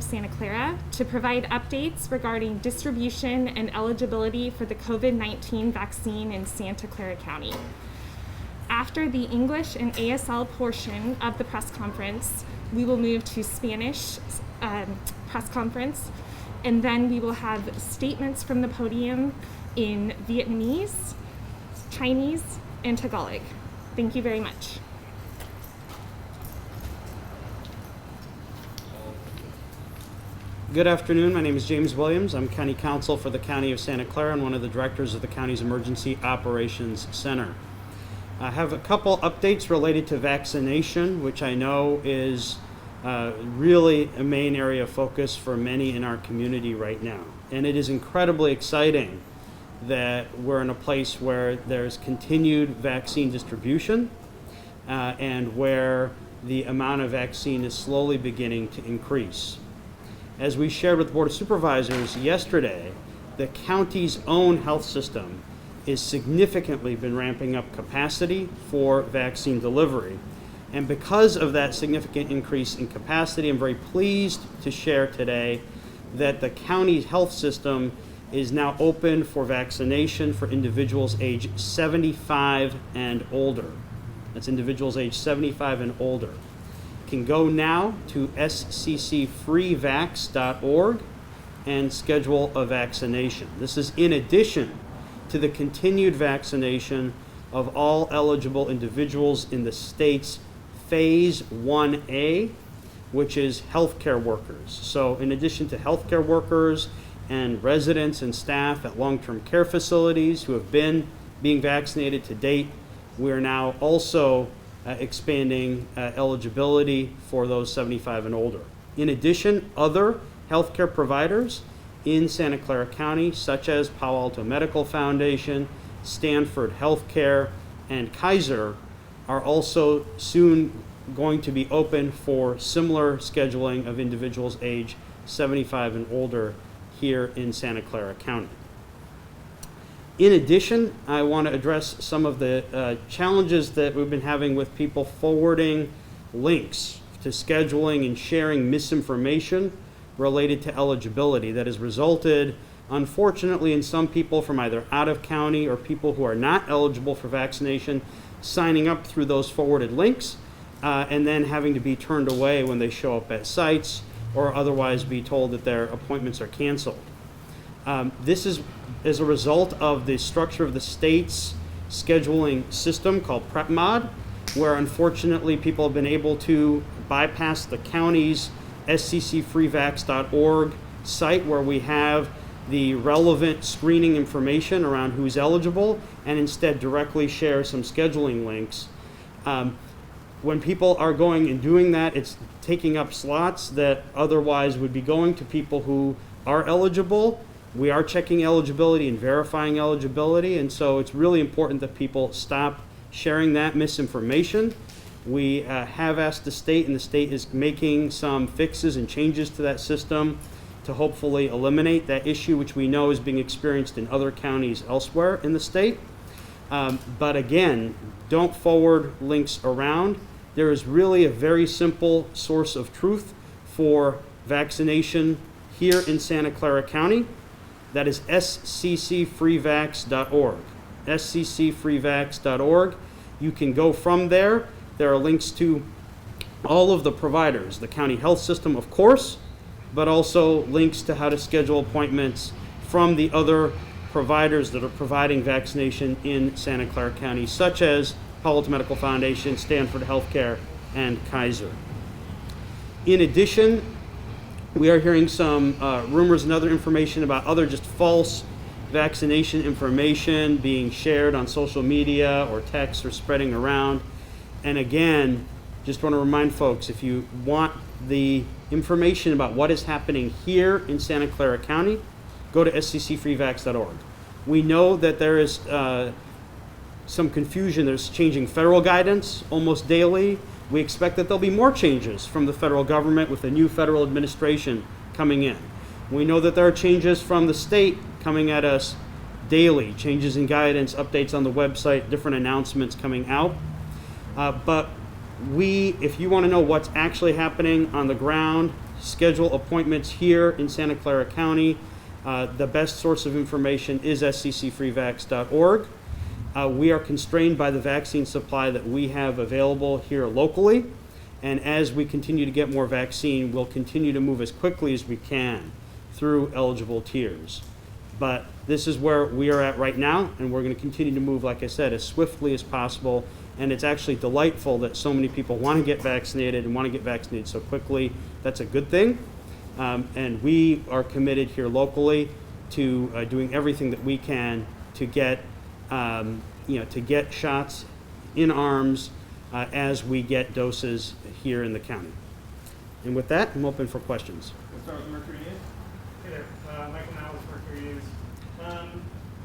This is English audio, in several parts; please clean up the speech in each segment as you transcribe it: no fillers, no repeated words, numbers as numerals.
of Santa Clara to provide updates regarding distribution and eligibility for the COVID-19 vaccine in Santa Clara County. After the English and ASL portion of the press conference, we will move to Spanish press conference, and then we will have statements from the podium in Vietnamese, Chinese, and Tagalog. Thank you very much. Good afternoon. My name is James Williams. I'm County Counsel for the County of Santa Clara and one of the directors of the county's Emergency Operations Center. I have a couple updates related to vaccination, which I know is really a main area of focus for many in our community right now. And it is incredibly exciting that we're in a place where there's continued vaccine distribution and where the amount of vaccine is slowly beginning to increase. As we shared with the Board of Supervisors yesterday, the county's own health system is significantly been ramping up capacity for vaccine delivery. And because of that significant increase in capacity, I'm very pleased to share today that the county's health system is now open for vaccination for individuals age 75 and older. That's individuals age 75 and older. Can go now to sccfreevax.org and schedule a vaccination. This is in addition to the continued vaccination of all eligible individuals in the state's Phase 1A, which is healthcare workers. So in addition to healthcare workers and residents and staff at long-term care facilities who have been being vaccinated to date, we are now also expanding eligibility for those 75 and older. In addition, other healthcare providers in Santa Clara County, such as Palo Alto Medical Foundation, Stanford Healthcare, and Kaiser, are also soon going to be open for similar scheduling of individuals age 75 and older here in Santa Clara County. In addition, I want to address some of the challenges that we've been having with people forwarding links to scheduling and sharing misinformation related to eligibility that has resulted, unfortunately, in some people from either out of county or people who are not eligible for vaccination signing up through those forwarded links and then having to be turned away when they show up at sites or otherwise be told that their appointments are canceled. This is as a result of the structure of the state's scheduling system called PrepMod, where unfortunately people have been able to bypass the county's sccfreevax.org site where we have the relevant screening information around who's eligible and instead directly share some scheduling links. When people are going and doing that, it's taking up slots that otherwise would be going to people who are eligible. We are checking eligibility and verifying eligibility, and so it's really important that people stop sharing that misinformation. We have asked the state, and the state is making some fixes and changes to that system to hopefully eliminate that issue, which we know is being experienced in other counties elsewhere in the state. But again, don't forward links around. There is really a very simple source of truth for vaccination here in Santa Clara County. That is sccfreevax.org. sccfreevax.org. You can go from there. There are links to all of the providers, the county health system, of course, but also links to how to schedule appointments from the other providers that are providing vaccination in Santa Clara County, such as Palo Alto Medical Foundation, Stanford Healthcare, and Kaiser. In addition, we are hearing some rumors and other information about other just false vaccination information being shared on social media or text or spreading around. And again, just want to remind folks, if you want the information about what is happening here in Santa Clara County, go to sccfreevax.org. We know that there is some confusion. There's changing federal guidance almost daily. We expect that there'll be more changes from the federal government with the new federal administration coming in. We know that there are changes from the state coming at us daily, changes in guidance, updates on the website, different announcements coming out. But if you want to know what's actually happening on the ground schedule appointments here in Santa Clara County. The best source of information is sccfreevax.org. We are constrained by the vaccine supply that we have available here locally, and as we continue to get more vaccine, we'll continue to move as quickly as we can through eligible tiers. But this is where we are at right now, and we're going to continue to move, like I said, as swiftly as possible. And it's actually delightful that so many people want to get vaccinated and want to get vaccinated so quickly. That's a good thing. And we are committed here locally to doing everything that we can to get, to get shots in arms as we get doses here in the county. And with that, I'm open for questions. We'll start with Mercury News. Hey there, Michael Now with Mercury News.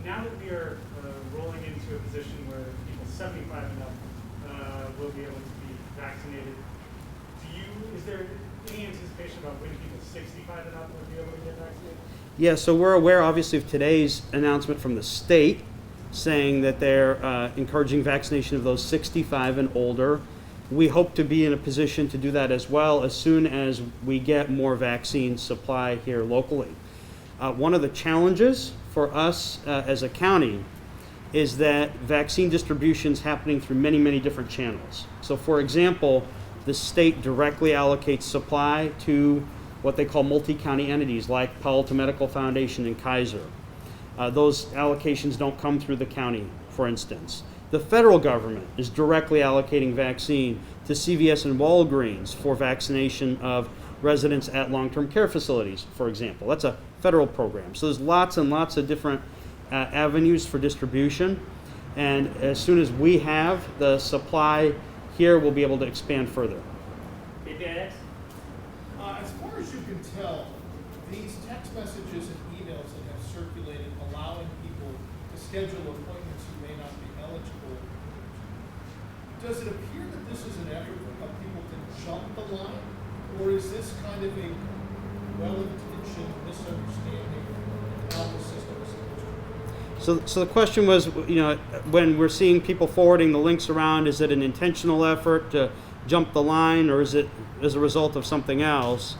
Now that we are rolling into a position where people 75 and up will be able to be vaccinated, is there any anticipation about when people 65 and up will be able to get vaccinated? Yeah, so we're aware, obviously, of today's announcement from the state saying that they're encouraging vaccination of those 65 and older. We hope to be in a position to do that as well as soon as we get more vaccine supply here locally. One of the challenges for us as a county is that vaccine distribution is happening through many, many different channels. So, for example, the state directly allocates supply to what they call multi-county entities like Palo Alto Medical Foundation and Kaiser. Those allocations don't come through the county, for instance. The federal government is directly allocating vaccine to CVS and Walgreens for vaccination of residents at long-term care facilities, for example. That's a federal program. So there's lots and lots of different avenues for distribution. And as soon as we have the supply here, we'll be able to expand further. KPIX? As far as you can tell, these text messages and emails that have circulated allowing people to schedule appointments who may not be eligible, does it appear that this is an effort of people to jump the line? Or is this kind of a well-intentioned misunderstanding of how the system is supposed to So the question was, when we're seeing people forwarding the links around, is it an intentional effort to jump the line, or is it as a result of something else?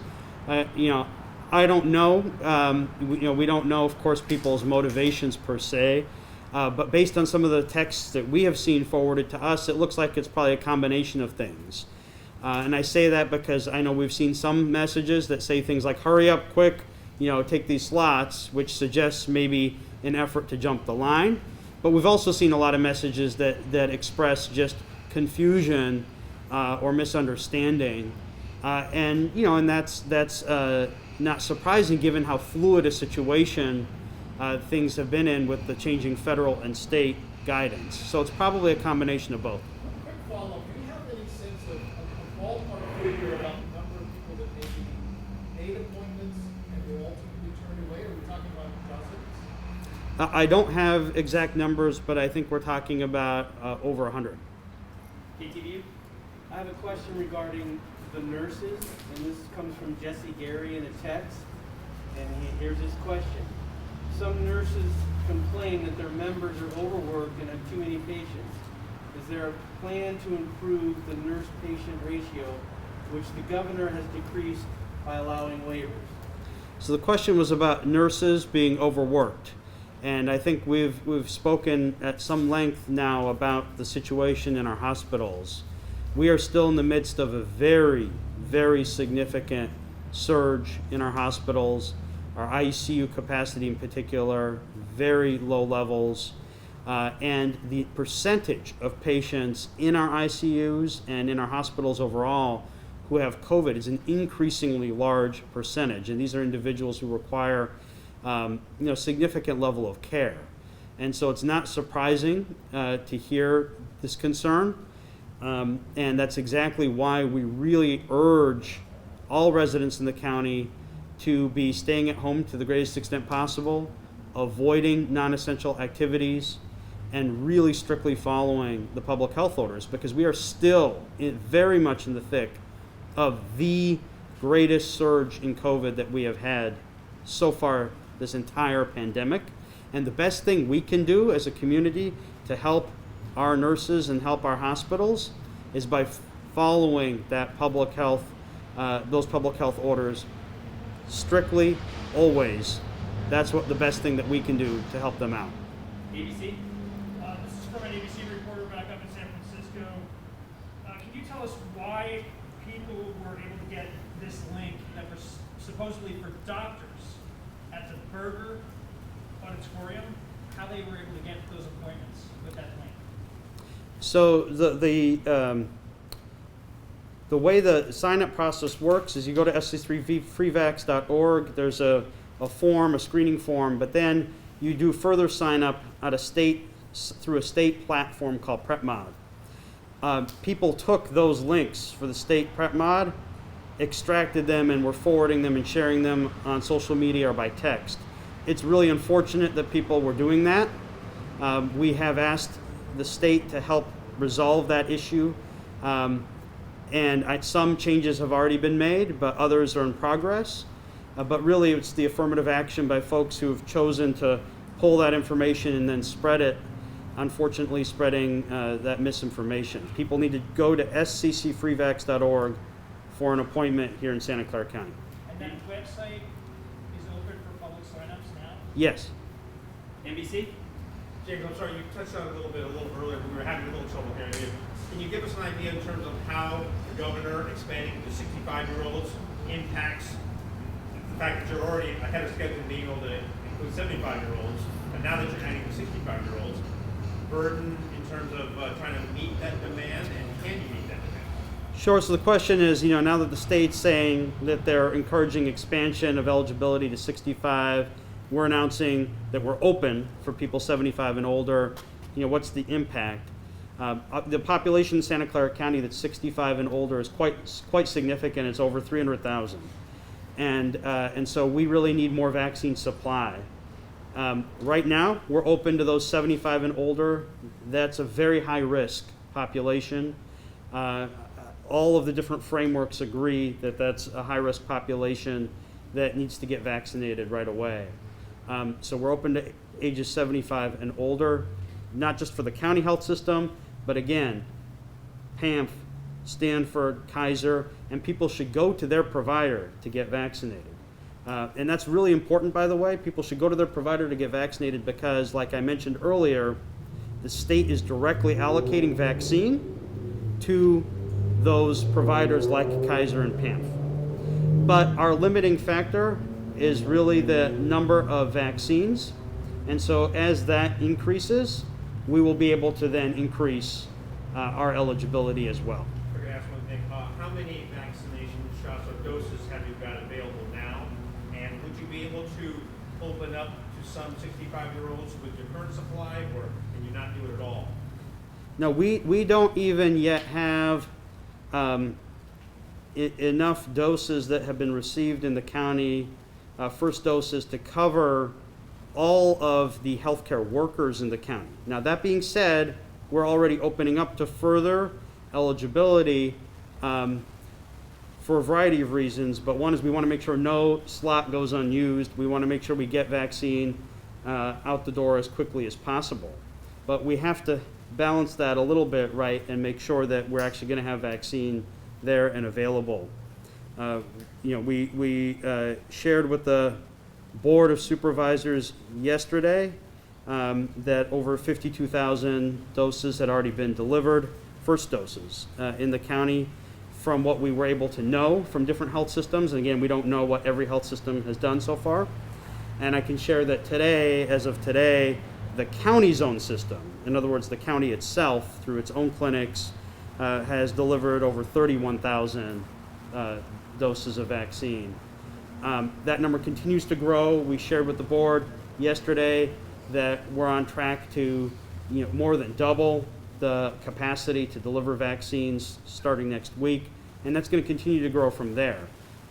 I don't know. We don't know, of course, people's motivations per se. But based on some of the texts that we have seen forwarded to us, it looks like it's probably a combination of things. And I say that because I know we've seen some messages that say things like, hurry up, quick, take these slots, which suggests maybe an effort to jump the line. But we've also seen a lot of messages that express just confusion or misunderstanding. And that's not surprising given how fluid a situation things have been in with the changing federal and state guidance. So it's probably a combination of both. quick follow-up. Do you have any sense of a ballpark figure about the number of people that maybe made appointments and were ultimately turned away? Are we talking about dozens? I don't have exact numbers, but I think we're talking about over 100. KTVU? I have a question regarding the nurses, and this comes from Jesse Gary in a text, and here's his question. Some nurses complain that their members are overworked and have too many patients. Is there a plan to improve the nurse-patient ratio, which the governor has decreased by allowing waivers? So the question was about nurses being overworked. And I think we've spoken at some length now about the situation in our hospitals. We are still in the midst of a very, very significant surge in our hospitals, our ICU capacity in particular, very low levels. And the percentage of patients in our ICUs and in our hospitals overall who have COVID is an increasingly large percentage. And these are individuals who require significant level of care. And so it's not surprising to hear this concern. And that's exactly why we really urge all residents in the county to be staying at home to the greatest extent possible, avoiding non-essential activities, and really strictly following the public health orders, because we are still very much in the thick of the greatest surge in COVID that we have had so far this entire pandemic. And the best thing we can do as a community to help our nurses and help our hospitals is by following that public health those public health orders strictly, always. That's what the best thing that we can do to help them out. ABC? This is from an ABC reporter back up in San Francisco. Can you tell us why people were able to get this link that was supposedly for doctors at the Berger Auditorium, how they were able to get those appointments with that link? So the way the sign-up process works is you go to sc3freevax.org. There's a form, a screening form, but then you do further sign-up through a state platform called PrepMod. People took those links for the state PrepMod, extracted them, and were forwarding them and sharing them on social media or by text. It's really unfortunate that people were doing that. We have asked the state to help resolve that issue. And some changes have already been made, but others are in progress. But really, it's the affirmative action by folks who have chosen to pull that information and then spread it, unfortunately spreading that misinformation. People need to go to sccfreevax.org for an appointment here in Santa Clara County. And that website is open for public signups now? Yes. NBC? James, I'm sorry, you touched on it a little earlier, but we were having a little trouble hearing you. Can you give us an idea in terms of how the governor expanding to 65-year-olds impacts the fact that you're already ahead of schedule being able to include 75-year-olds, and now that you're adding the 65-year-olds, burden in terms of trying to meet that demand, and can you meet that demand? Sure. So the question is, now that the state's saying that they're encouraging expansion of eligibility to 65, we're announcing that we're open for people 75 and older. What's the impact? The population in Santa Clara County that's 65 and older is quite significant. It's over 300,000, and so we really need more vaccine supply. Right now, we're open to those 75 and older. That's a very high risk population. All of the different frameworks agree that that's a high risk population that needs to get vaccinated right away. So we're open to ages 75 and older, not just for the county health system, but again, PAMF, Stanford, Kaiser, and people should go to their provider to get vaccinated. And that's really important, by the way. People should go to their provider to get vaccinated because, like I mentioned earlier, the state is directly allocating vaccine to those providers like Kaiser and PAMF. But our limiting factor is really the number of vaccines. And so as that increases, we will be able to then increase our eligibility as well. If I could ask one thing, how many vaccination shots or doses have you got available now? And would you be able to open up to some 65-year-olds with your current supply, or can you not do it at all? No, we don't even yet have enough doses that have been received in the county, first doses, to cover all of the healthcare workers in the county. Now, that being said, we're already opening up to further eligibility for a variety of reasons, but one is we want to make sure no slot goes unused. We want to make sure we get vaccine out the door as quickly as possible. But we have to balance that a little bit, right, and make sure that we're actually going to have vaccine there and available. We shared with the Board of Supervisors yesterday that over 52,000 doses had already been delivered, first doses, in the county from what we were able to know from different health systems. And again, we don't know what every health system has done so far. And I can share that today, as of today, the county's own system, in other words, the county itself, through its own clinics, has delivered over 31,000 doses of vaccine. That number continues to grow. We shared with the board yesterday that we're on track to more than double the capacity to deliver vaccines starting next week, and that's going to continue to grow from there.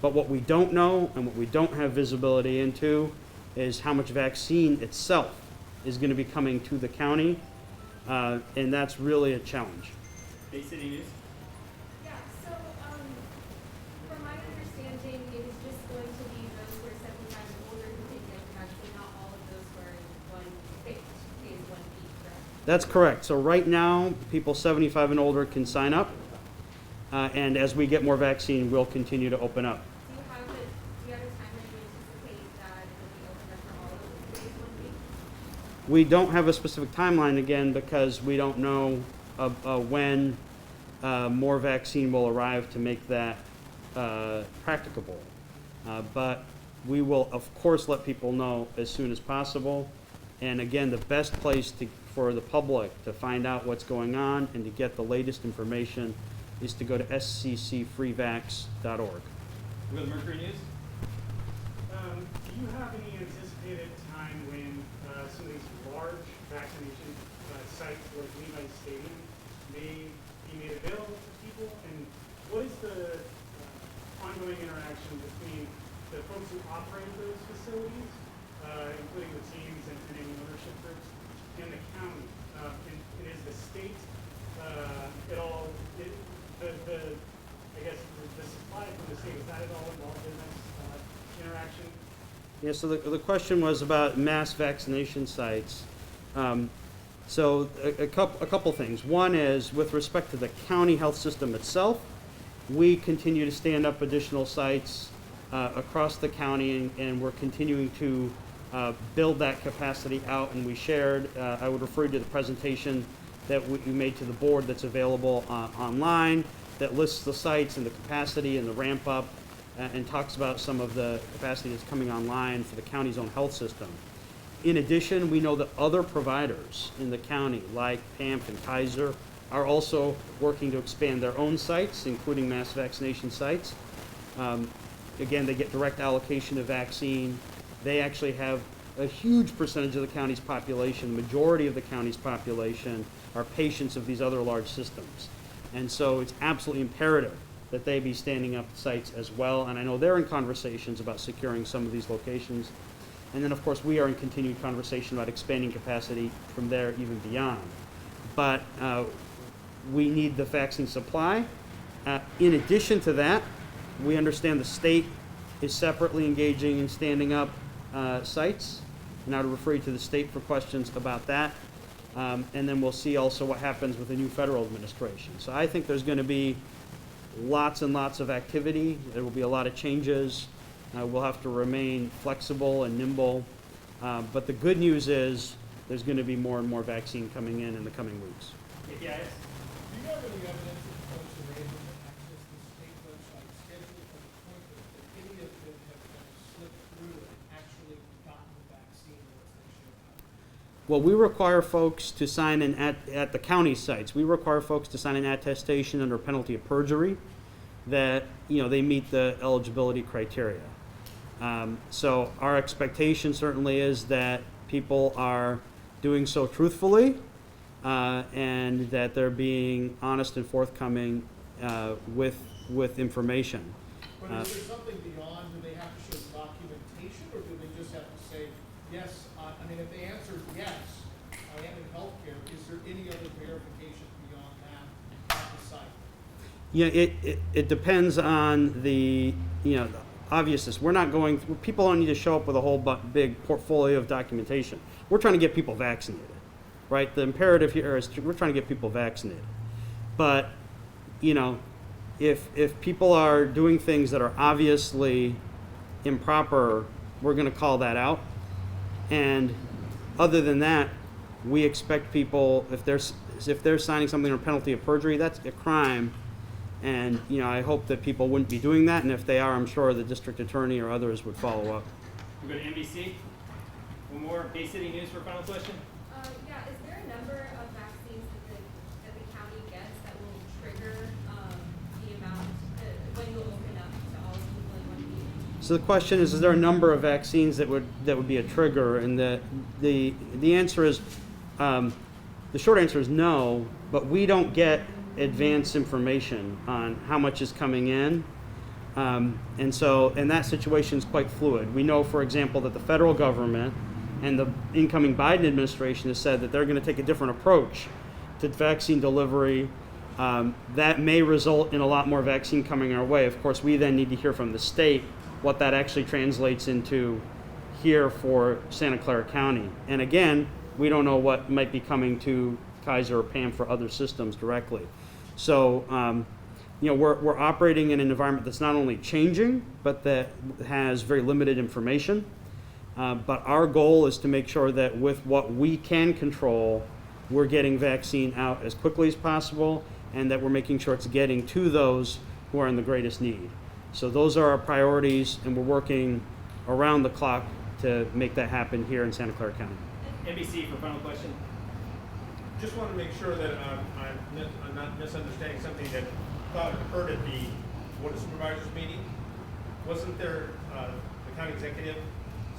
But what we don't know and what we don't have visibility into is how much vaccine itself is going to be coming to the county, and that's really a challenge. Bay City News? Yeah, so, from my understanding, it is just going to be those who are 75 and older who can get the vaccine, not all of those who are in phase 1B, correct? That's correct. So right now, people 75 and older can sign up. And as we get more vaccine, we'll continue to open up. Do you have a timeline you anticipate that it'll be opened up for all of the days 1 week? We don't have a specific timeline, again, because we don't know when more vaccine will arrive to make that practicable. But we will, of course, let people know as soon as possible. And again, the best place for the public to find out what's going on and to get the latest information is to go to sccfreevax.org. We go to Mercury News. Do you have any anticipated time when some of these large vaccination sites like Levi's Stadium may be made available to people? And what is the ongoing interaction between the folks who operate those facilities, including the teams and any ownership groups, and the county? And is the state at all, I guess, the supply from the state, is that at all involved in this interaction? Yeah, so the question was about mass vaccination sites. So a couple things. One is with respect to the county health system itself, we continue to stand up additional sites across the county, and we're continuing to build that capacity out. And we shared, I would refer you to the presentation that we made to the board that's available online, that lists the sites and the capacity and the ramp up, and talks about some of the capacity that's coming online for the county's own health system. In addition, we know that other providers in the county, like PAMP and Kaiser, are also working to expand their own sites, including mass vaccination sites. Again, they get direct allocation of vaccine. They actually have a huge percentage of the county's population, majority of the county's population, are patients of these other large systems. And so it's absolutely imperative that they be standing up sites as well. And I know they're in conversations about securing some of these locations. And then, of course, we are in continued conversation about expanding capacity from there even beyond. But we need the vaccine supply. In addition to that, we understand the state is separately engaging in standing up sites. And I would refer you to the state for questions about that. And then we'll see also what happens with the new federal administration. So I think there's going to be lots and lots of activity. There will be a lot of changes. We'll have to remain flexible and nimble. But the good news is there's going to be more and more vaccine coming in the coming weeks. Yes. Do you have any evidence that folks are able to access the state website scheduled for the appointment that any of them have kind of slipped through and actually gotten the vaccine once they show up? Well, we require folks to sign in at the county sites. We require folks to sign an attestation under penalty of perjury that they meet the eligibility criteria. So our expectation certainly is that people are doing so truthfully and that they're being honest and forthcoming with information. But is there something beyond, do they have to show documentation, or do they just have to say, yes, I mean, if the answer is yes, I am in healthcare, is there any other verification beyond that at the site? Yeah, it depends on the obviousness. People don't need to show up with a whole big portfolio of documentation. We're trying to get people vaccinated, right? The imperative here is we're trying to get people vaccinated. But, if people are doing things that are obviously improper, we're going to call that out. And other than that, we expect people, if they're signing something under penalty of perjury, that's a crime. And, I hope that people wouldn't be doing that. And if they are, I'm sure the district attorney or others would follow up. We go to NBC. One more Bay City News for a final question. Yeah, is there a number of vaccines that the county gets that will trigger the amount when you open up to all people in one meeting? So the question is there a number of vaccines that would be a trigger? And the answer is, the short answer is no, but we don't get advance information on how much is coming in. And that situation is quite fluid. We know, for example, that the federal government and the incoming Biden administration has said that they're going to take a different approach to vaccine delivery. That may result in a lot more vaccine coming our way. Of course, we then need to hear from the state what that actually translates into here for Santa Clara County. And again, we don't know what might be coming to Kaiser or PAM for other systems directly. So we're operating in an environment that's not only changing, but that has very limited information. But our goal is to make sure that with what we can control, we're getting vaccine out as quickly as possible, and that we're making sure it's getting to those who are in the greatest need. So those are our priorities, and we're working around the clock to make that happen here in Santa Clara County. NBC for final question. Just want to make sure that I'm not misunderstanding something that I thought I heard at the Board of Supervisors meeting. Wasn't there, the county executive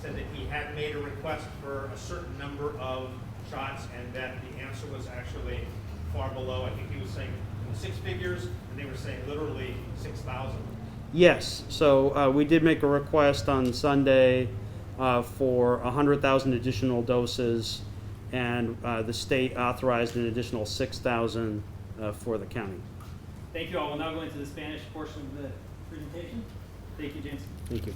said that he had made a request for a certain number of shots and that the answer was actually far below? I think he was saying six figures, and they were saying literally 6,000. Yes, so we did make a request on Sunday for 100,000 additional doses, and the state authorized an additional 6,000 for the county. Thank you all. We'll now go into the Spanish portion of the presentation. Thank you, James. Thank you.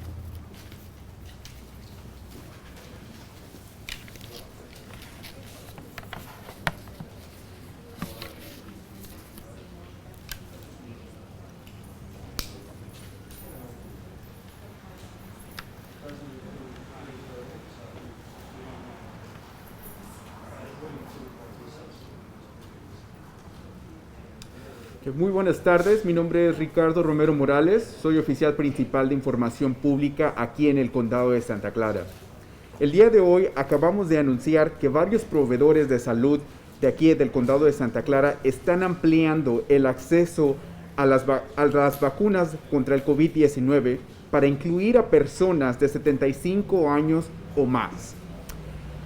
Muy buenas tardes, mi nombre es Ricardo Romero Morales, soy oficial principal de información pública aquí en el condado de Santa Clara. El día de hoy acabamos de anunciar que varios proveedores de salud de aquí del condado de Santa Clara están ampliando el acceso a las vacunas contra el COVID-19 para incluir a personas de 75 años o más.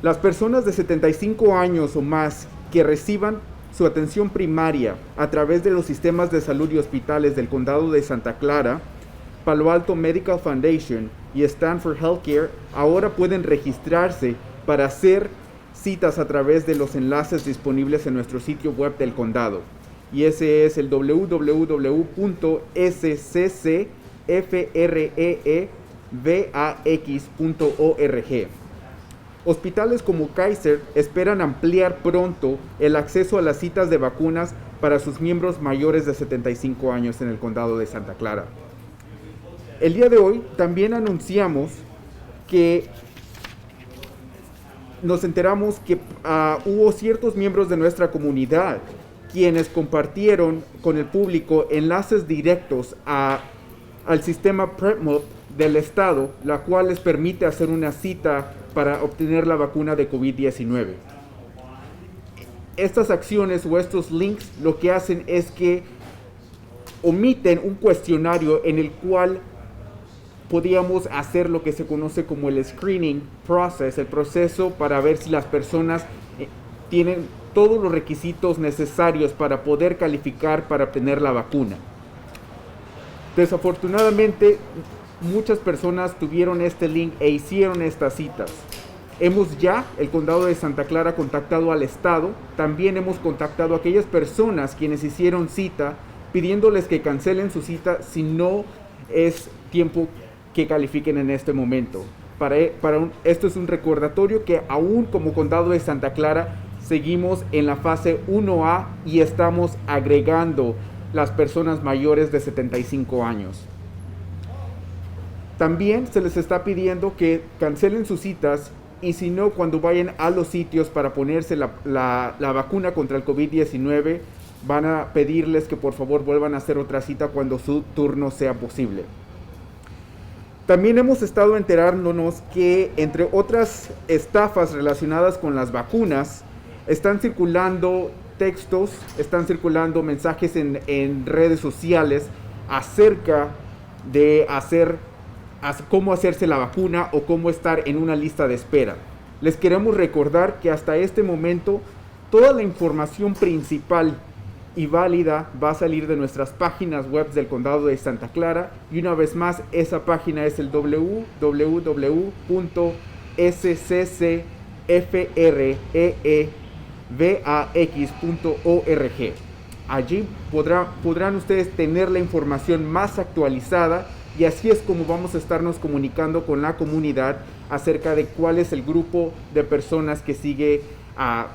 Las personas de 75 años o más que reciban su atención primaria a través de los sistemas de salud y hospitales del condado de Santa Clara, Palo Alto Medical Foundation y Stanford Healthcare ahora pueden registrarse para hacer citas a través de los enlaces disponibles en nuestro sitio web del condado. Y ese es el www.sccfreevax.org. Hospitales como Kaiser esperan ampliar pronto el acceso a las citas de vacunas para sus miembros mayores de 75 años en el condado de Santa Clara. El día de hoy también anunciamos que nos enteramos que hubo ciertos miembros de nuestra comunidad quienes compartieron con el público enlaces directos al sistema PrepMap del estado, la cual les permite hacer una cita para obtener la vacuna de COVID-19. Estas acciones o estos links lo que hacen es que omiten un cuestionario en el cual podíamos hacer lo que se conoce como el screening process, el proceso para ver si las personas tienen todos los requisitos necesarios para poder calificar para obtener la vacuna. Desafortunadamente, muchas personas tuvieron este link e hicieron estas citas. Hemos ya, el condado de Santa Clara, contactado al estado. También hemos contactado a aquellas personas quienes hicieron cita, pidiéndoles que cancelen su cita si no es tiempo que califiquen en este momento. Esto es un recordatorio que aún como condado de Santa Clara seguimos en la fase 1A y estamos agregando las personas mayores de 75 años. También se les está pidiendo que cancelen sus citas y si no, cuando vayan a los sitios para ponerse la vacuna contra el COVID-19, van a pedirles que por favor vuelvan a hacer otra cita cuando su turno sea posible. También hemos estado enterándonos que entre otras estafas relacionadas con las vacunas, están circulando textos, están circulando mensajes en redes sociales acerca de cómo hacerse la vacuna o cómo estar en una lista de espera. Les queremos recordar que hasta este momento toda la información principal y válida va a salir de nuestras páginas web del condado de Santa Clara, y una vez más esa página es el www.sccfreevax.org. Allí podrán ustedes tener la información más actualizada, y así es como vamos a estarnos comunicando con la comunidad acerca de cuál es el grupo de personas que sigue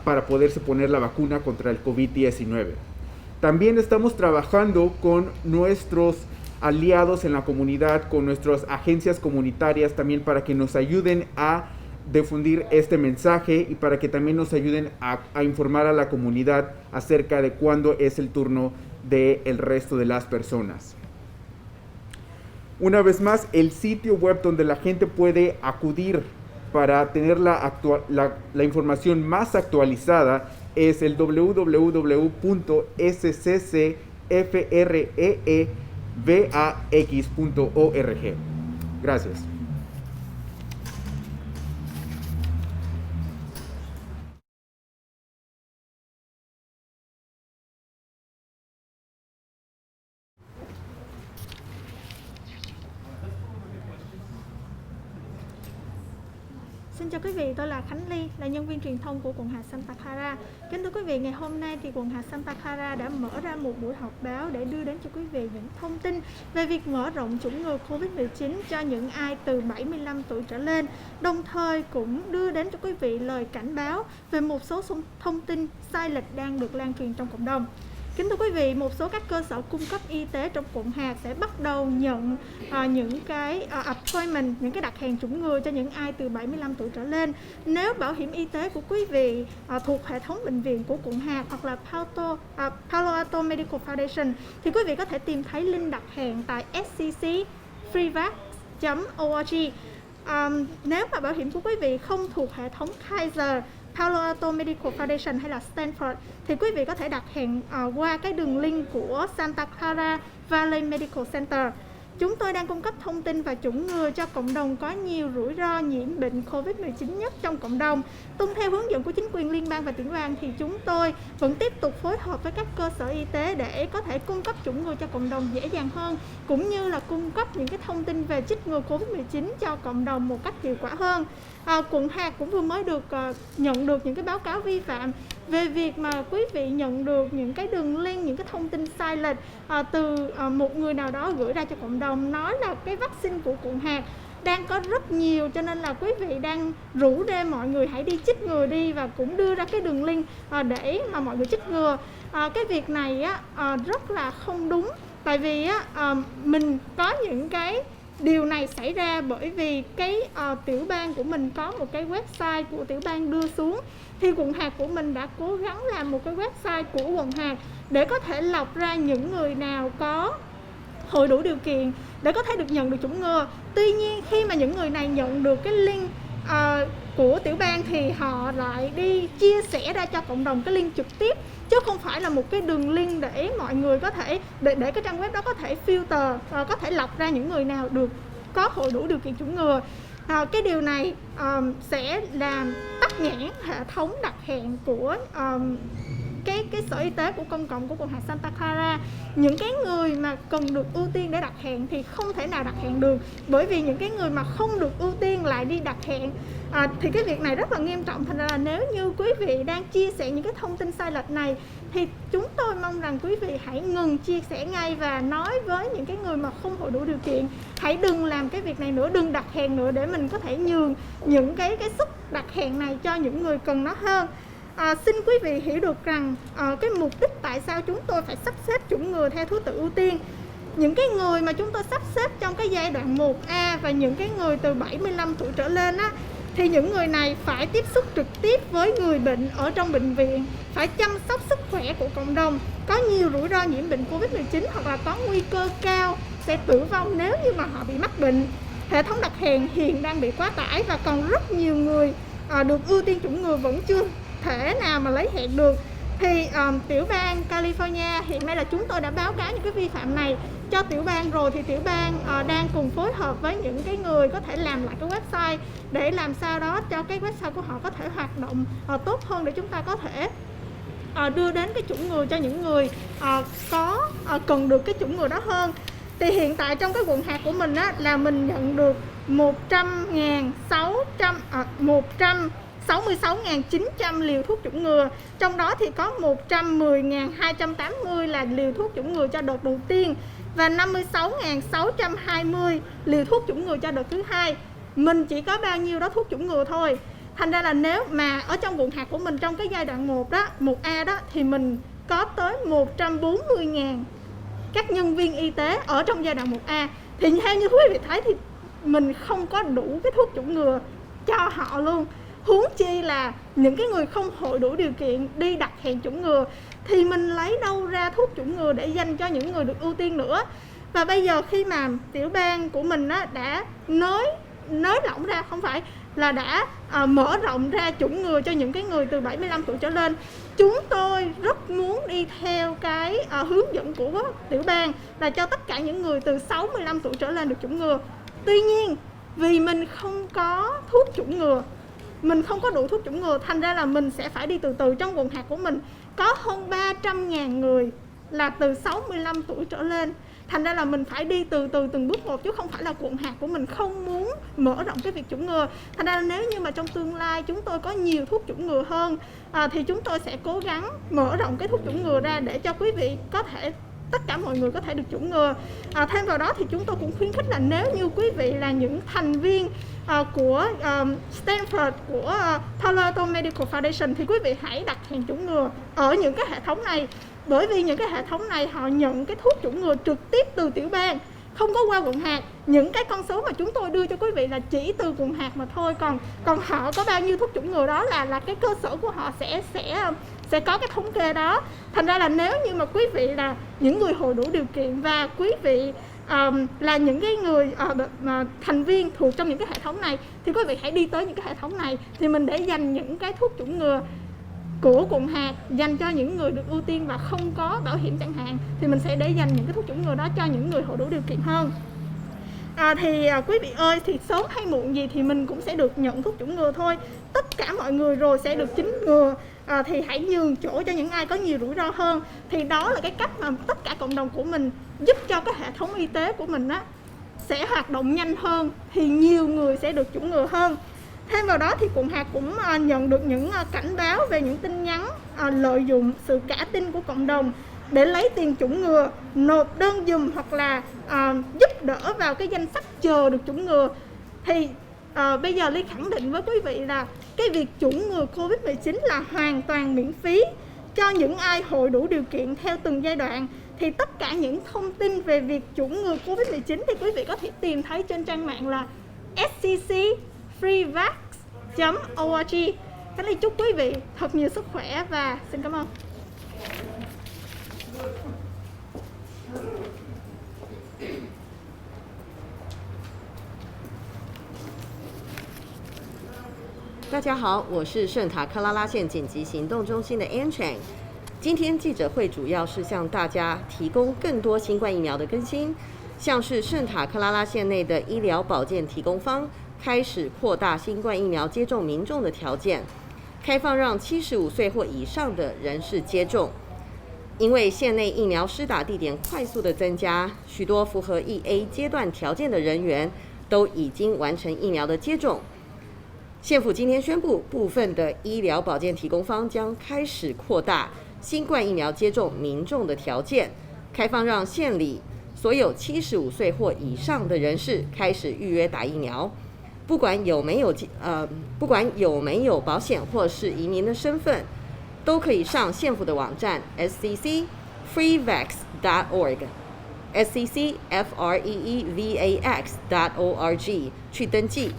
para poderse poner la vacuna contra el COVID-19. También estamos trabajando con nuestros aliados en la comunidad, con nuestras agencias comunitarias también para que nos ayuden a difundir este mensaje y para que también nos ayuden a informar a la comunidad acerca de cuándo es el turno del resto de las personas. Una vez más, el sitio web donde la gente puede acudir para tener la información más actualizada es el www.sccfreevax.org. Gracias. Xin chào quý vị, tôi là Khánh Ly, là nhân viên truyền thông của quận hạt Santa Clara. Kính thưa quý vị, ngày hôm nay thì quận hạt Santa Clara đã mở ra một buổi họp báo để đưa đến cho quý vị những thông tin về việc mở rộng chủng ngừa COVID-19 cho những ai từ 75 tuổi trở lên. Đồng thời cũng đưa đến cho quý vị lời cảnh báo về một số thông tin sai lệch đang được lan truyền trong cộng đồng. Kính thưa quý vị, một số các cơ sở cung cấp y tế trong quận hạt sẽ bắt đầu nhận những cái appointment, những cái đặt hàng chủng ngừa cho những ai từ 75 tuổi trở lên. Nếu bảo hiểm y tế của quý vị thuộc hệ thống bệnh viện của quận hạt hoặc là Palo Alto Medical Foundation thì quý vị có thể tìm thấy link đặt hàng tại sccfreevax.org. Nếu mà bảo hiểm của quý vị không thuộc hệ thống Kaiser, Palo Alto Medical Foundation hay là Stanford thì quý vị có thể đặt hàng qua cái đường link của Santa Clara Valley Medical Center. Chúng tôi đang cung cấp thông tin và chủng ngừa cho cộng đồng có nhiều rủi ro nhiễm bệnh COVID-19 nhất trong cộng đồng. Tuân theo hướng dẫn của chính quyền liên bang và tiểu bang thì chúng tôi vẫn tiếp tục phối hợp với các cơ sở y tế để có thể cung cấp chủng ngừa cho cộng đồng dễ dàng hơn, cũng như là cung cấp những cái thông tin về chích ngừa COVID-19 cho cộng đồng một cách hiệu quả hơn. Quận hạt cũng vừa mới nhận được những cái báo cáo vi phạm về việc mà quý vị nhận được những cái đường link, những cái thông tin sai lệch từ một người nào đó gửi ra cho cộng đồng nói là cái vaccine của quận hạt đang có rất nhiều, cho nên là quý vị đang rủ rê mọi người hãy đi chích ngừa đi, và cũng đưa ra cái đường link để mà mọi người chích ngừa. Cái việc này rất là không đúng, tại vì mình có những cái điều này xảy ra bởi vì cái tiểu bang của mình có một cái website của tiểu bang đưa xuống, thì quận hạt của mình đã cố gắng làm một cái website của quận hạt để có thể lọc ra những người nào có hội đủ điều kiện để có thể được nhận được chủng ngừa. Tuy nhiên khi mà những người này nhận được cái link của tiểu bang thì họ lại đi chia sẻ ra cho cộng đồng cái link trực tiếp, chứ không phải là một cái đường link để mọi người có thể để cái trang web đó có thể filter, có thể lọc ra những người nào được có hội đủ điều kiện chủng ngừa. Cái điều này sẽ làm tắc nghẽn hệ thống đặt hẹn của cái sở y tế của công cộng của quận hạt Santa Clara. Những cái người mà cần được ưu tiên để đặt hẹn thì không thể nào đặt hẹn được, bởi vì những cái người mà không được ưu tiên lại đi đặt hẹn. Thì cái việc này rất là nghiêm trọng. Thành ra là nếu như quý vị đang chia sẻ những cái thông tin sai lệch này thì chúng tôi mong rằng quý vị hãy ngừng chia sẻ ngay và nói với những cái người mà không hội đủ điều kiện hãy đừng làm cái việc này nữa, đừng đặt hẹn nữa, để mình có thể nhường những cái suất đặt hẹn này cho những người cần nó hơn. Xin quý vị hiểu được rằng cái mục đích tại sao chúng tôi phải sắp xếp chủng ngừa theo thứ tự ưu tiên. Những cái người mà chúng tôi sắp xếp trong cái giai đoạn 1A và những cái người từ 75 tuổi trở lên á, thì những người này phải tiếp xúc trực tiếp với người bệnh ở trong bệnh viện, phải chăm sóc sức khỏe của cộng đồng, có nhiều rủi ro nhiễm bệnh COVID-19 hoặc là có nguy cơ cao sẽ tử vong nếu như mà họ bị mắc bệnh. Hệ thống đặt hẹn hiện đang bị quá tải và còn rất nhiều người được ưu tiên chủng ngừa vẫn chưa thể nào mà lấy hẹn được. Thì tiểu bang California hiện nay là chúng tôi đã báo cáo những cái vi phạm này cho tiểu bang rồi, thì tiểu bang đang cùng phối hợp với những cái người có thể làm lại cái website để làm sao đó cho cái website của họ có thể hoạt động tốt hơn, để chúng ta có thể đưa đến cái chủng ngừa cho những người có cần được cái chủng ngừa đó hơn. Thì hiện tại trong cái quận hạt của mình á, là mình nhận được 166.900 liều thuốc chủng ngừa. Trong đó thì có 110.280 là liều thuốc chủng ngừa cho đợt đầu tiên và 56.620 liều thuốc chủng ngừa cho đợt thứ hai. Mình chỉ có bao nhiêu đó thuốc chủng ngừa thôi. Thành ra là nếu mà ở trong quận hạt của mình trong cái giai đoạn 1A đó thì mình có tới 140.000 các nhân viên y tế ở trong giai đoạn 1A. Thì theo như quý vị thấy thì mình không có đủ cái thuốc chủng ngừa cho họ luôn. Huống chi là những cái người không hội đủ điều kiện đi đặt hẹn chủng ngừa thì mình lấy đâu ra thuốc chủng ngừa để dành cho những người được ưu tiên nữa. Và bây giờ khi mà tiểu bang của mình đã nới lỏng ra, không phải là đã mở rộng ra chủng ngừa cho những cái người từ 75 tuổi trở lên, chúng tôi rất muốn đi theo cái hướng dẫn của tiểu bang là cho tất cả những người từ 65 tuổi trở lên được chủng ngừa. Tuy nhiên vì mình không có thuốc chủng ngừa, mình không có đủ thuốc chủng ngừa, thành ra là mình sẽ phải đi từ từ. Trong quận hạt của mình có hơn 300.000 người là từ 65 tuổi trở lên. Thành ra là mình phải đi từ từ từng bước một, chứ không phải là quận hạt của mình không muốn mở rộng cái việc chủng ngừa. Thành ra là nếu như mà trong tương lai chúng tôi có nhiều thuốc chủng ngừa hơn thì chúng tôi sẽ cố gắng mở rộng cái thuốc chủng ngừa ra để cho quý vị có thể, tất cả mọi người có thể được chủng ngừa. Thêm vào đó thì chúng tôi cũng khuyến khích là nếu như quý vị là những thành viên của Stanford, của Palo Alto Medical Foundation thì quý vị hãy đặt hẹn chủng ngừa ở những cái hệ thống này. Bởi vì những cái hệ thống này họ nhận cái thuốc chủng ngừa trực tiếp từ tiểu bang, không có qua quận hạt. Những cái con số mà chúng tôi đưa cho quý vị là chỉ từ quận hạt mà thôi. Còn họ có bao nhiêu thuốc chủng ngừa đó là cái cơ sở của họ sẽ có cái thống kê đó. Thành ra là nếu như mà quý vị là những người hội đủ điều kiện và quý vị là những cái người thành viên thuộc trong những cái hệ thống này thì quý vị hãy đi tới những cái hệ thống này thì mình để dành những cái thuốc chủng ngừa của quận hạt dành cho những người được ưu tiên và không có bảo hiểm chẳng hạn, thì mình sẽ để dành những cái thuốc chủng ngừa đó cho những người hội đủ điều kiện hơn. Quý vị ơi, thì sớm hay muộn gì thì mình cũng sẽ được nhận thuốc chủng ngừa thôi. Tất cả mọi người rồi sẽ được chính ngừa, thì hãy nhường chỗ cho những ai có nhiều rủi ro hơn. Thì đó là cái cách mà tất cả cộng đồng của mình giúp cho cái hệ thống y tế của mình sẽ hoạt động nhanh hơn, thì nhiều người sẽ được chủng ngừa hơn. Thêm vào đó thì quận hạt cũng nhận được những cảnh báo về những tin nhắn lợi dụng sự cả tin của cộng đồng để lấy tiền chủng ngừa, nộp đơn giùm hoặc là giúp đỡ vào cái danh sách chờ được chủng ngừa. Thì bây giờ Ly khẳng định với quý vị là cái việc chủng ngừa COVID-19 là hoàn toàn miễn phí cho những ai hội đủ điều kiện theo từng giai đoạn. Thì tất cả những thông tin về việc chủng ngừa COVID-19 thì quý vị có thể tìm thấy trên trang mạng là scc.freevax.org. Cái này chúc quý vị thật nhiều sức khỏe và xin cảm ơn. 大家好，我是圣塔克拉拉县紧急行动中心的 Ann。今天记者会主要是向大家提供更多新冠疫苗的更新，像是圣塔克拉拉县内的医疗保健提供方开始扩大新冠疫苗接种民众的条件，开放让75岁或以上的人士接种。因为县内疫苗施打地点快速的增加，许多符合 1A 阶段条件的人员都已经完成疫苗的接种。县府今天宣布，部分的医疗保健提供方将开始扩大新冠疫苗接种民众的条件，开放让县里所有75岁或以上的人士开始预约打疫苗，不管有没有保险或是移民的身份，都可以上县府的网站 scc.freevax.org 去登记。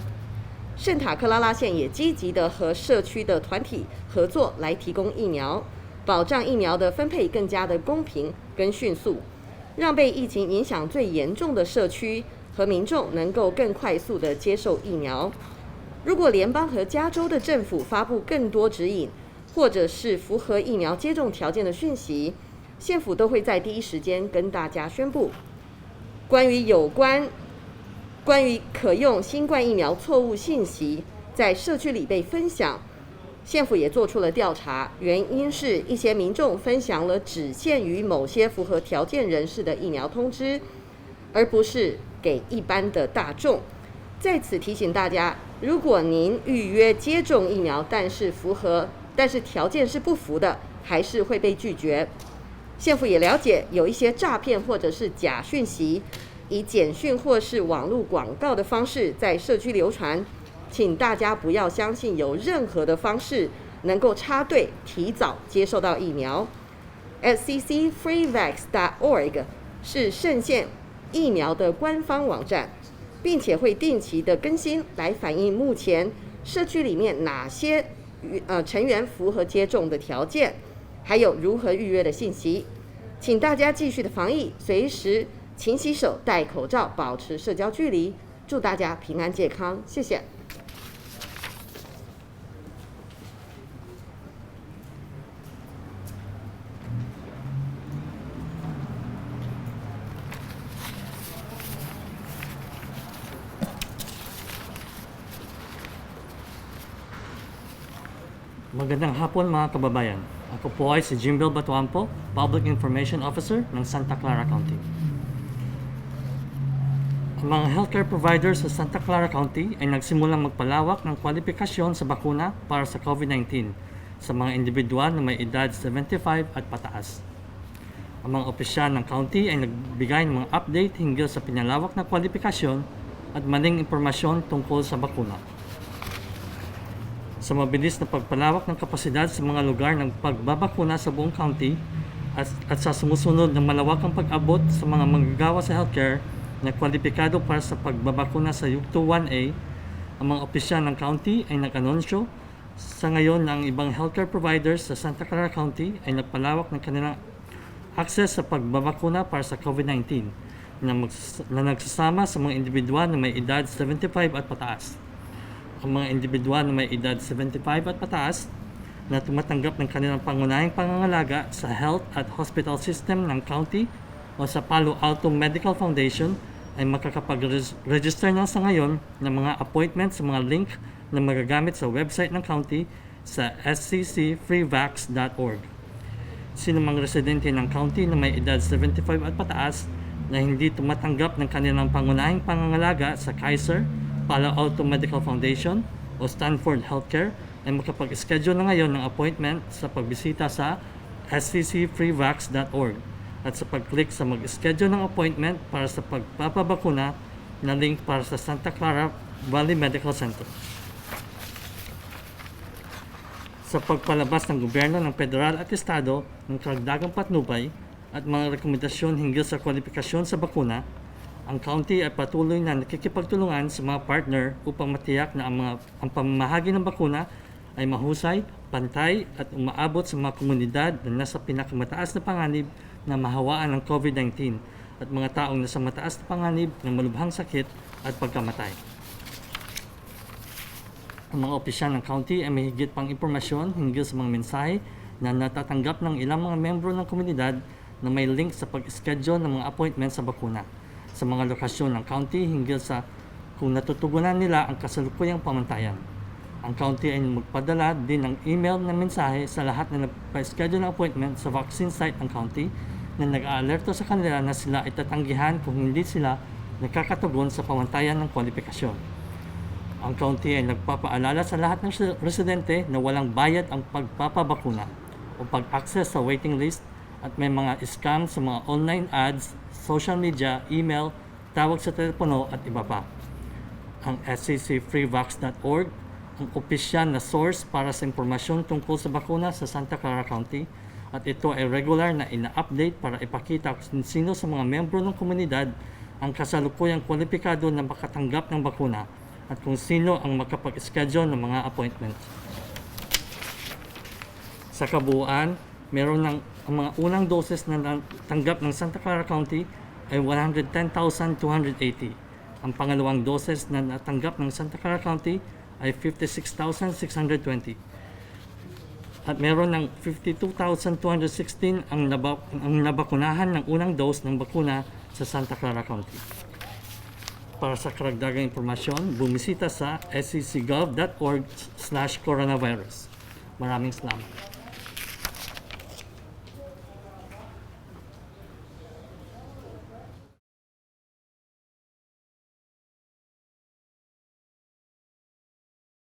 圣塔克拉拉县也积极的和社区的团体合作来提供疫苗，保障疫苗的分配更加的公平跟迅速，让被疫情影响最严重的社区和民众能够更快速的接受疫苗。如果联邦和加州的政府发布更多指引，或者是符合疫苗接种条件的讯息，县府都会在第一时间跟大家宣布。关于可用新冠疫苗错误信息在社区里被分享，县府也做出了调查，原因是一些民众分享了只限于某些符合条件人士的疫苗通知，而不是给一般的大众。在此提醒大家，如果您预约接种疫苗，但是条件是不符的，还是会被拒绝。县府也了解有一些诈骗或者是假讯息，以简讯或是网络广告的方式在社区流传，请大家不要相信有任何的方式能够插队提早接受到疫苗。SCCFreeVax.org 是圣县疫苗的官方网站，并且会定期的更新来反映目前社区里面哪些成员符合接种的条件，还有如何预约的信息。请大家继续的防疫，随时勤洗手、戴口罩、保持社交距离。祝大家平安健康，谢谢。Magandang hapon mga kababayan. Ako po ay si Jimbel Batuampo, Public Information Officer ng Santa Clara County. Ang mga healthcare providers sa Santa Clara County ay nagsimulang magpalawak ng kwalifikasyon sa bakuna para sa COVID-19 sa mga individual na may edad 75 at pataas. Ang mga opisyal ng county ay nagbigay ng mga update hinggil sa pinalawak na kwalifikasyon at maling impormasyon tungkol sa bakuna. Sa mabilis na pagpalawak ng kapasidad sa mga lugar ng pagbabakuna sa buong county at sa sumusunod ng malawakang pag-abot sa mga manggagawa sa healthcare na kwalipikado para sa pagbabakuna sa Yugto 1A, ang mga opisyal ng county ay nag-anunsyo sa ngayon na ang ibang healthcare providers sa Santa Clara County ay nagpalawak ng kanilang access sa pagbabakuna para sa COVID-19 na nagsasama sa mga individual na may edad 75 at pataas. Ang mga individual na may edad 75 at pataas na tumatanggap ng kanilang pangunahing pangangalaga sa health at hospital system ng county o sa Palo Alto Medical Foundation ay makakapag-register na sa ngayon ng mga appointment sa mga link na magagamit sa website ng county sa sccfreevax.org. Sino mang residente ng county na may edad 75 at pataas na hindi tumatanggap ng kanilang pangunahing pangangalaga sa Kaiser, Palo Alto Medical Foundation o Stanford Healthcare ay makapag-schedule na ngayon ng appointment sa pagbisita sa sccfreevax.org at sa pag-click sa mag-schedule ng appointment para sa pagpapabakuna na link para sa Santa Clara Valley Medical Center. Sa pagpalabas ng gobyerno ng federal at estado ng karagdagang patnubay at mga rekomendasyon hinggil sa kwalifikasyon sa bakuna, ang county ay patuloy na nakikipagtulungan sa mga partner upang matiyak na ang pamamahagi ng bakuna ay mahusay, pantay at umaabot sa mga komunidad na nasa pinakamataas na panganib na mahawaan ng COVID-19 at mga taong nasa mataas na panganib ng malubhang sakit at pagkamatay. Ang mga opisyal ng county ay may higit pang impormasyon hinggil sa mga mensahe na natatanggap ng ilang mga membro ng komunidad na may link sa pag-schedule ng mga appointment sa bakuna sa mga lokasyon ng county hinggil sa kung natutugunan nila ang kasalukuyang pamantayan. Ang county ay magpadala din ng email na mensahe sa lahat na nagpa-schedule ng appointment sa vaccine site ng county na nag-aalerto sa kanila na sila ay tatanggihan kung hindi sila nakakatugon sa pamantayan ng kwalifikasyon. Ang county ay nagpapaalala sa lahat ng residente na walang bayad ang pagpapabakuna o pag-access sa waiting list at may mga scam sa mga online ads, social media, email, tawag sa telepono at iba pa. Ang sccfreevax.org ang opisyal na source para sa impormasyon tungkol sa bakuna sa Santa Clara County at ito ay regular na ina-update para ipakita kung sino sa mga membro ng komunidad ang kasalukuyang kwalipikado na makatanggap ng bakuna at kung sino ang makapag-schedule ng mga appointment. Sa kabuuan, meron ng ang mga unang doses na natanggap ng Santa Clara County ay 110,280. Ang pangalawang doses na natanggap ng Santa Clara County ay 56,620. At meron ng 52,216 ang nabakunahan ng unang dose ng bakuna sa Santa Clara County. Para sa karagdagang impormasyon, bumisita sa sccgov.org/coronavirus. Maraming salamat.